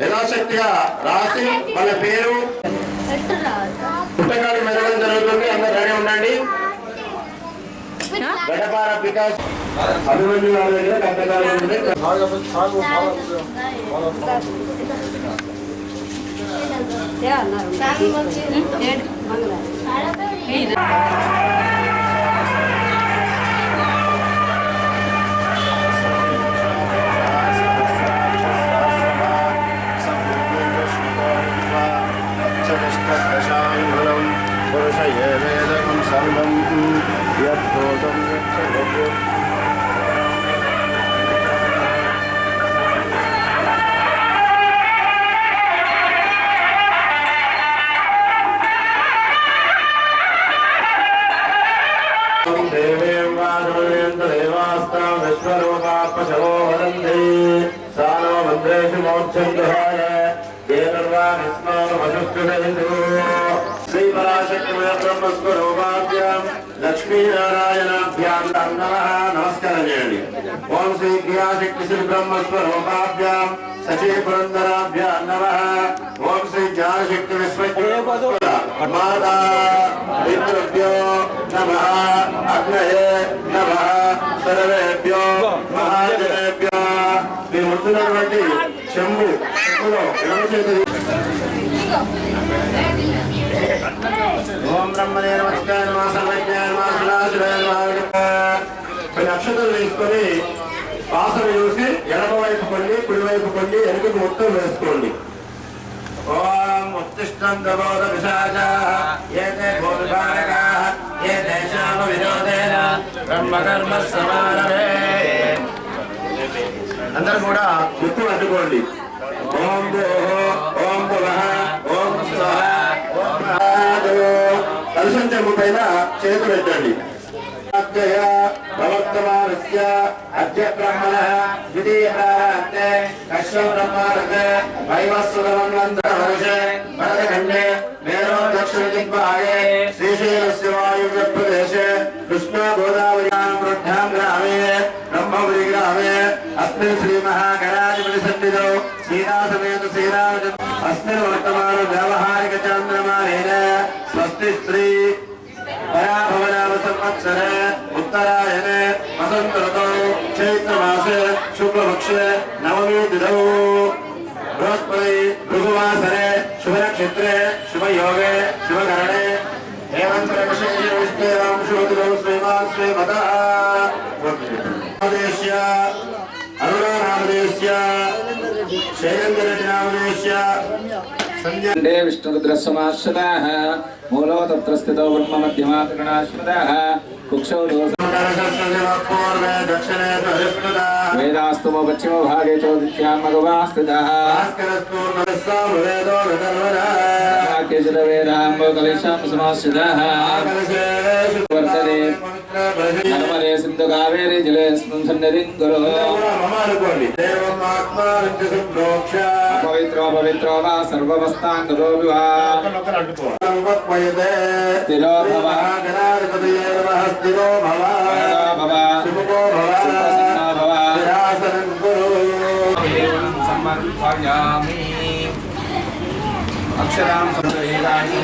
యథాశక్తిగా రాసి వాళ్ళ పేరు పుస్తకాలు మెదడం జరుగుతుంది. అందరు రెడీ ఉండండి. గడపార వికాస్ అభిమన్యు గారి దగ్గర కట్టగారు లక్ష్మీ నారాయణాభ్యాం నమస్కారం చేయండి. ఓం శ్రీ క్రియాశక్తి శ్రీ బ్రహ్మస్వరూపాభ్యాం సచీ పురందరాభ్యాం నమః. ఓం శ్రీ జ్ఞానశక్తి మాతా పితృభ్యో నమః. అగ్నయే నమః. సర్వేభ్యో మహాజనేభ్యో. మీరు ఉంటున్నటువంటి చెంబు ఓం బ్రహ్మణే నమస్కార కొన్ని అక్షతలు వేసుకొని వాసన చూసి ఎడమ వైపు కొన్ని కుడివైపు కొన్ని ఎనుకకు మొత్తం వేసుకోండి. ఓం ఉత్తిష్టం దబోధ విశాచాః ఏతే భూతభారకాః ఏతేషాం వినోదేన బ్రహ్మకర్మ సమారభే. అందరూ కూడా ముక్కు అడ్డుకోండి. ఓం భూః ఓం భువః ఓం స్వః ఓం కలుషం చెంబు పైన చేతులు పెట్టండి. ప్రవర్తమానస్య అద్య బ్రహ్మణః ద్వితీయ ప్రారబ్ధే కశ్యప బ్రహ్మారభే వైవస్వతమన్వంతరవర్షే భరతఖండే మేరో దక్షిణ దిగ్భాగే శ్రీశైలస్య వాయువ్య ప్రదేశే కృష్ణా గోదావర్యాం వృద్ధాం గ్రామే బ్రహ్మపురి గ్రామే అస్మిన్ శ్రీ మహాగణాధిపతి సన్నిధౌ సీతాసమేత శ్రీరామచంద్ర అస్మిన్ వర్తమాన వ్యావహారిక చాంద్రమానేన స్వస్తి శ్రీ పరాభవనామ సంవత్సరే ఉత్తరాయణే వసంత ఋతౌ చైత్రమాసే శుక్లపక్షే నవమీ తిథౌ బృహస్పతి భృగువాసరే శుభనక్షత్రే శుభయోగే శుభకరణే ఏవం శోతిలో శ్రీమాన్ శ్రీమతః నామదేశ్య అరుణా నామదేశ్య శైలేంద్రరెడ్డి నామదేశ్య సంజయ విష్ణురుద్రస్సమాశ్రితాః మూలో తత్ర స్థితో బ్రహ్మ మధ్యమాత్రిగణాశ్రితాః కుక్షౌ వేదాస్తు పశ్చిమ భాగే చోదిత్యాం మగవాస్థితాః కేచిద వేదాంబో కలేశాం సమాశ్రితాః వర్తతే నర్మదే సింధు కావేరీ జలేస్మిన్ సన్నిధిం కురు. పవిత్రో పవిత్రో వా సర్వవస్తాంగతో వివా స్థిరో భవ స్థిరో భవ శుభో భవ సమర్పయామి. అక్షరాం సంవేదామి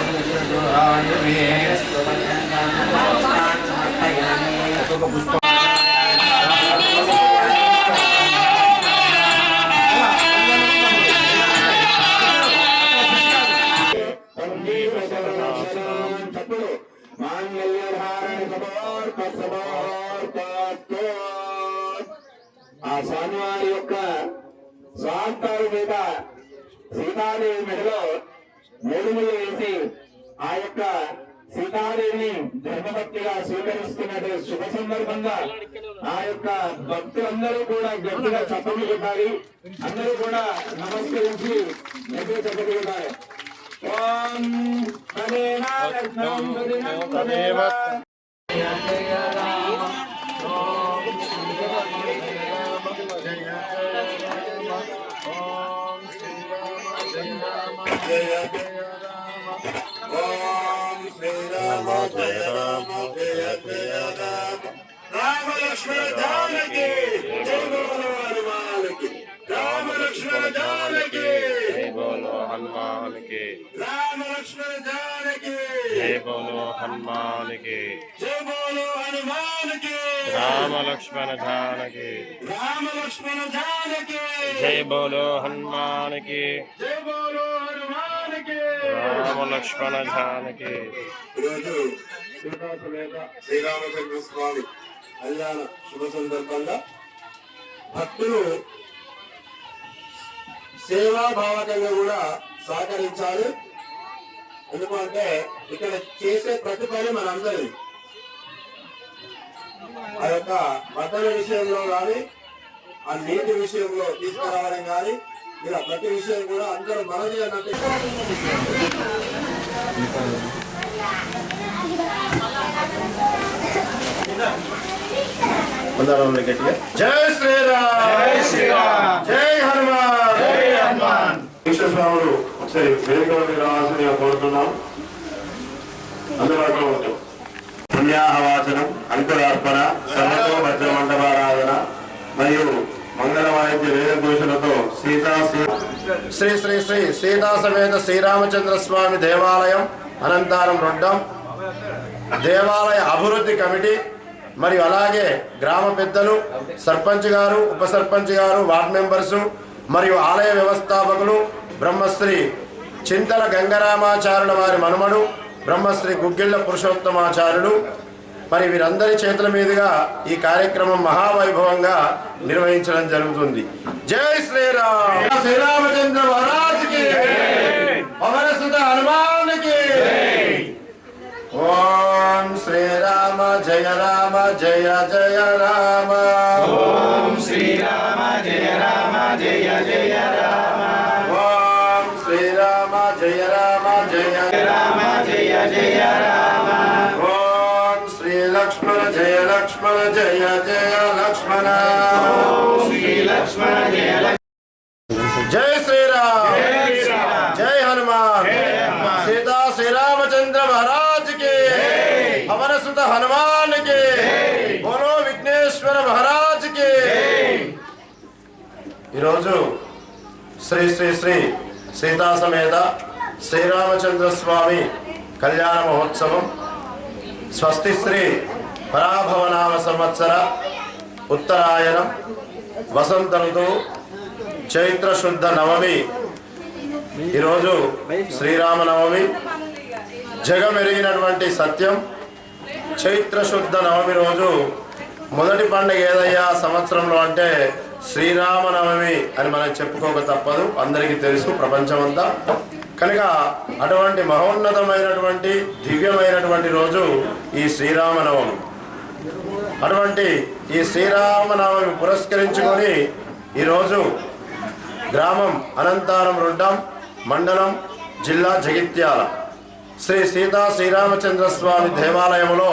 పుష్ప ఆ స్వామివారి యొక్క స్వార్థాల మీద సీతాదేవి మెడలో మూడుములు వేసి ఆ యొక్క సీతాదేవిని ధర్మభక్తిగా స్వీకరిస్తున్న శుభ సందర్భంగా ఆ యొక్క భక్తులందరూ కూడా గట్టిగా చప్పట్లు కొట్టాలి. అందరూ కూడా నమస్కరించి గట్టిగా చప్పట్లు కొట్టాలి. ఓం తదేవ రత్నం తదేవ రామ లక్ష్మణ జానకి జై బోలో హనుమాన్ కి రామ లక్ష్మణ జానకి जय बोलो हनुमान के రామ లక్ష్మణ జానకి जय बोलो हनुमान के జై బోలో హనుమాన్ కి राम लक्ष्मण जानकी రామ లక్ష్మణ జానకి जय बोलो हनुमान के జై బోలో హనుమాన్ కి राम लक्ष्मण जानकी ఈరోజు సీతా సమేత శ్రీరామచంద్ర స్వామి కళ్యాణ శుభ సందర్భంగా భక్తులు సేవాభావకంగా కూడా సహకరించాలి. ఎందుకంటే ఇక్కడ చేసే ప్రతి పని మనందరి ఆ యొక్క బట్టల విషయంలో కానీ ఆ నీటి విషయంలో తీసుకురావడం కానీ ఇలా ప్రతి విషయం కూడా అందరూ మనది అన్నట్టు జై శ్రీరామ్ జై శ్రీరామ్ జై హనుమాన్ జై హనుమాన్. స్వాములు ఒకసారి వేదిక మీద రావాల్సిందిగా కోరుతున్నాం. అందుబాటులో ఉంటాం. పుణ్యాహవాచనం, అంకురార్పణ, సర్వతో భద్ర మండపారాధన మరియు మంగళ వాయిద్య వేదఘోషలతో శ్రీ శ్రీ శ్రీ సీతా సమేత శ్రీరామచంద్ర స్వామి దేవాలయం అనంతారం రొడ్డం దేవాలయ అభివృద్ధి కమిటీ మరియు అలాగే గ్రామ పెద్దలు, సర్పంచ్ గారు, ఉప సర్పంచ్ గారు, వార్డు మెంబర్సు మరియు ఆలయ వ్యవస్థాపకులు బ్రహ్మశ్రీ చింతల గంగరామాచార్యుల వారి మనుమడు బ్రహ్మశ్రీ గుగ్గిళ్ళ పురుషోత్తమాచార్యులు మరి వీరందరి చేతుల మీదుగా ఈ కార్యక్రమం మహావైభవంగా నిర్వహించడం జరుగుతుంది. జై శ్రీరామ్. శ్రీరామచంద్ర మహారాజుకి, పవన సుత హనుమానికి. ఓం శ్రీరామ జయ రామ జయ జయ రామ. ఓం శ్రీరామ జయ రామ జయ జయ రామ. ఓం శ్రీరామ జయ రామ జయ రామ జయ జయ రామ. ఓం శ్రీ లక్ష్మణ జయ లక్ష్మణ జయ జయ లక్ష్మణ. శ్రీ లక్ష్మణ జయ జై శ్రీరామ్ జై హనుమాన్. సీతా శ్రీరామచంద్ర మహారాజ్ కి, పవన సుత హనుమాన్ కి, బోలో విఘ్నేశ్వర మహారాజ్ కి. ఈరోజు శ్రీ శ్రీ శ్రీ సీతా సమేత శ్రీరామచంద్ర స్వామి కళ్యాణ మహోత్సవం స్వస్తి శ్రీ పరాభవనామ సంవత్సర ఉత్తరాయణం వసంత ఋతువు చైత్ర శుద్ధ నవమి. ఈరోజు శ్రీరామనవమి. జగమెరిగినటువంటి సత్యం. చైత్ర శుద్ధ నవమి రోజు మొదటి పండుగ ఏదయ్యా సంవత్సరంలో అంటే శ్రీరామనవమి అని మనం చెప్పుకోక తప్పదు. అందరికీ తెలుసు ప్రపంచమంతా. కనుక అటువంటి మహోన్నతమైనటువంటి దివ్యమైనటువంటి రోజు ఈ శ్రీరామనవమి. అటువంటి ఈ శ్రీరామనవమి పురస్కరించుకొని ఈరోజు గ్రామం అనంతారం రొడ్డం, మండలం, జిల్లా జగిత్యాల శ్రీ సీతా శ్రీరామచంద్ర స్వామి దేవాలయంలో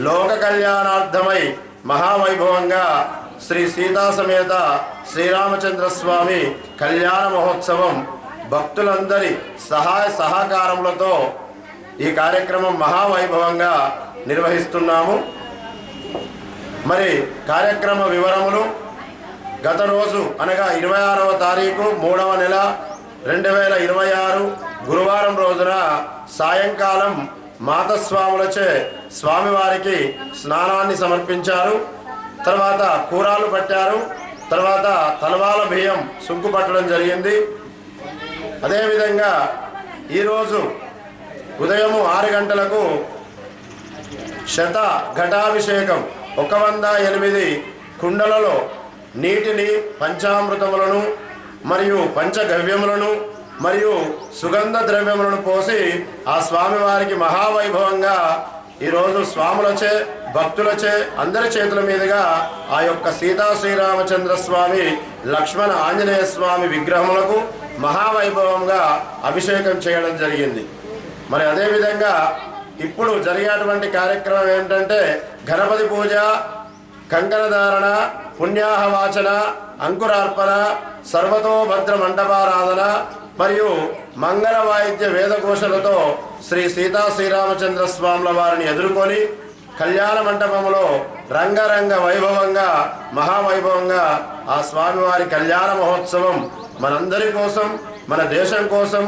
లోక కళ్యాణార్థమై మహావైభవంగా శ్రీ సీతా సమేత శ్రీరామచంద్ర స్వామి కళ్యాణ మహోత్సవం భక్తులందరి సహాయ సహకారములతో ఈ కార్యక్రమం మహావైభవంగా నిర్వహిస్తున్నాము. మరి కార్యక్రమ వివరములు గత రోజు అనగా 26వ తారీఖు 3వ నెల 2026 గురువారం రోజున సాయంకాలం మాతస్వాములచే స్వామివారికి స్నానాన్ని సమర్పించారు. తర్వాత కూరాలు పట్టారు. తర్వాత తలవాల బియ్యం సుంకు పట్టడం జరిగింది. అదేవిధంగా ఈరోజు ఉదయం 6 గంటలకు శత ఘటాభిషేకం 108 కుండలలో నీటిని, పంచామృతములను మరియు పంచగవ్యములను మరియు సుగంధ ద్రవ్యములను పోసి ఆ స్వామివారికి మహావైభవంగా ఈరోజు స్వాములచే భక్తులచే అందరి చేతుల మీదుగా ఆ యొక్క సీతా శ్రీరామచంద్ర స్వామి లక్ష్మణ ఆంజనేయ స్వామి విగ్రహములకు మహావైభవంగా అభిషేకం చేయడం జరిగింది. మరి అదేవిధంగా ఇప్పుడు జరిగేటువంటి కార్యక్రమం ఏమిటంటే గణపతి పూజ, కంకణధారణ, పుణ్యాహవాచన, అంకురార్పణ, సర్వతోభద్ర మండపారాధన మరియు మంగళ వాయిద్య వేదఘోషలతో శ్రీ సీతా శ్రీరామచంద్ర స్వాముల వారిని ఎదుర్కొని కళ్యాణ మండపంలో రంగరంగ వైభవంగా మహావైభవంగా ఆ స్వామివారి కళ్యాణ మహోత్సవం మనందరి కోసం, మన దేశం కోసం,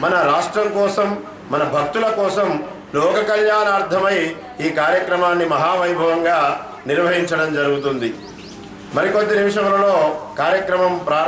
మన రాష్ట్రం కోసం, మన భక్తుల కోసం లోక కళ్యాణార్థమై ఈ కార్యక్రమాన్ని మహావైభవంగా నిర్వహించడం జరుగుతుంది. మరికొద్ది నిమిషములలో కార్యక్రమం ప్రారంభం